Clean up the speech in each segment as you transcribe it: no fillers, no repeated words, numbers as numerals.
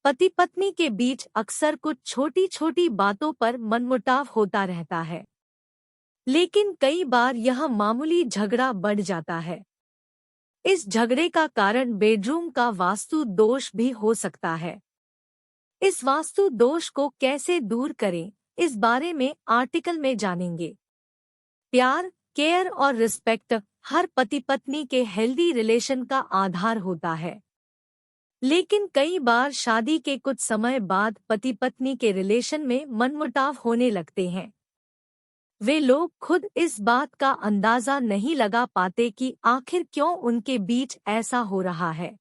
पति पत्नी के बीच अक्सर कुछ छोटी छोटी बातों पर मनमुटाव होता रहता है, लेकिन कई बार यह मामूली झगड़ा बढ़ जाता है। इस झगड़े का कारण बेडरूम का वास्तु दोष भी हो सकता है। इस वास्तु दोष को कैसे दूर करें, इस बारे में आर्टिकल में जानेंगे। प्यार, केयर और रिस्पेक्ट हर पति पत्नी के हेल्दी रिलेशन का आधार होता है। लेकिन कई बार शादी के कुछ समय बाद पति पत्नी के रिलेशन में मनमुटाव होने लगते हैं। वे लोग खुद इस बात का अंदाजा नहीं लगा पाते कि आखिर क्यों उनके बीच ऐसा हो रहा है।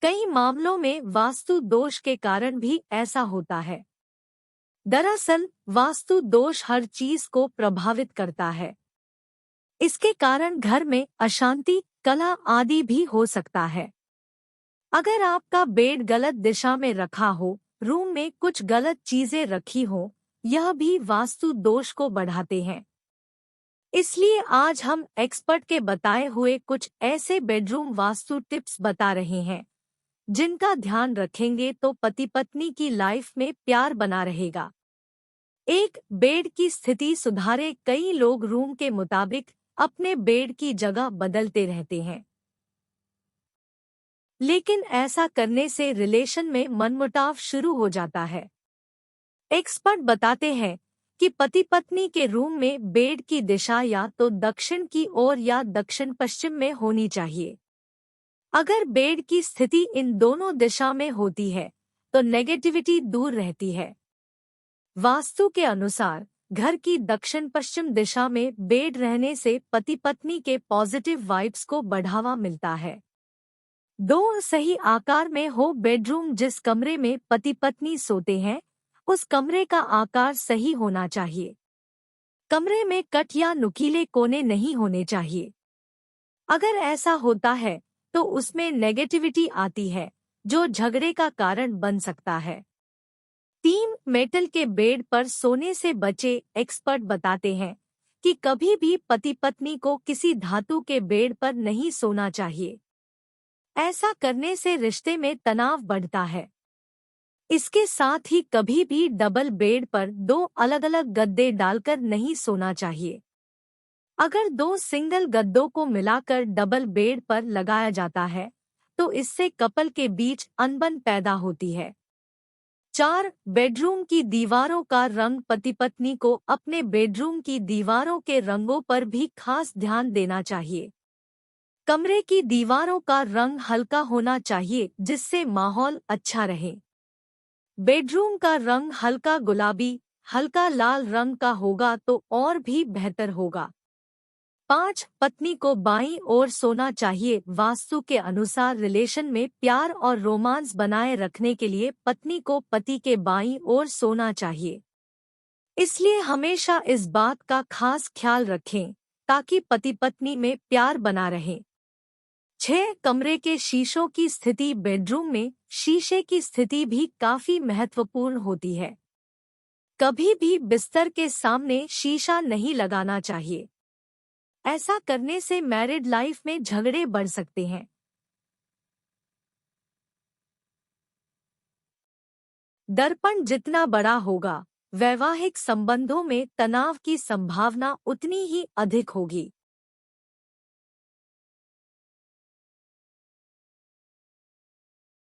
कई मामलों में वास्तु दोष के कारण भी ऐसा होता है। दरअसल वास्तु दोष हर चीज को प्रभावित करता है। इसके कारण घर में अशांति, कलह आदि भी हो सकता है। अगर आपका बेड गलत दिशा में रखा हो, रूम में कुछ गलत चीजें रखी हो, यह भी वास्तु दोष को बढ़ाते हैं। इसलिए आज हम एक्सपर्ट के बताए हुए कुछ ऐसे बेडरूम वास्तु टिप्स बता रहे हैं, जिनका ध्यान रखेंगे तो पति पत्नी की लाइफ में प्यार बना रहेगा। एक, बेड की स्थिति सुधारे। कई लोग रूम के मुताबिक अपने बेड की जगह बदलते रहते हैं, लेकिन ऐसा करने से रिलेशन में मनमुटाव शुरू हो जाता है। एक्सपर्ट बताते हैं कि पति पत्नी के रूम में बेड की दिशा या तो दक्षिण की ओर या दक्षिण पश्चिम में होनी चाहिए। अगर बेड की स्थिति इन दोनों दिशा में होती है तो नेगेटिविटी दूर रहती है। वास्तु के अनुसार घर की दक्षिण पश्चिम दिशा में बेड रहने से पति पत्नी के पॉजिटिव वाइब्स को बढ़ावा मिलता है। 2, सही आकार में हो बेडरूम। जिस कमरे में पति पत्नी सोते हैं, उस कमरे का आकार सही होना चाहिए। कमरे में कट या नुकीले कोने नहीं होने चाहिए। अगर ऐसा होता है तो उसमें नेगेटिविटी आती है, जो झगड़े का कारण बन सकता है। 3, मेटल के बेड पर सोने से बचे। एक्सपर्ट बताते हैं कि कभी भी पति पत्नी को किसी धातु के बेड पर नहीं सोना चाहिए। ऐसा करने से रिश्ते में तनाव बढ़ता है। इसके साथ ही कभी भी डबल बेड पर 2 अलग-अलग गद्दे डालकर नहीं सोना चाहिए। अगर 2 सिंगल गद्दों को मिलाकर डबल बेड पर लगाया जाता है तो इससे कपल के बीच अनबन पैदा होती है। 4, बेडरूम की दीवारों का रंग। पति पत्नी को अपने बेडरूम की दीवारों के रंगों पर भी खास ध्यान देना चाहिए। कमरे की दीवारों का रंग हल्का होना चाहिए जिससे माहौल अच्छा रहे। बेडरूम का रंग हल्का गुलाबी, हल्का लाल रंग का होगा तो और भी बेहतर होगा। 5, पत्नी को बाईं ओर सोना चाहिए। वास्तु के अनुसार रिलेशन में प्यार और रोमांस बनाए रखने के लिए पत्नी को पति के बाईं ओर सोना चाहिए। इसलिए हमेशा इस बात का खास ख्याल रखें ताकि पति पत्नी में प्यार बना रहे। 6, कमरे के शीशों की स्थिति। बेडरूम में शीशे की स्थिति भी काफी महत्वपूर्ण होती है। कभी भी बिस्तर के सामने शीशा नहीं लगाना चाहिए। ऐसा करने से मैरिड लाइफ में झगड़े बढ़ सकते हैं। दर्पण जितना बड़ा होगा, वैवाहिक संबंधों में तनाव की संभावना उतनी ही अधिक होगी।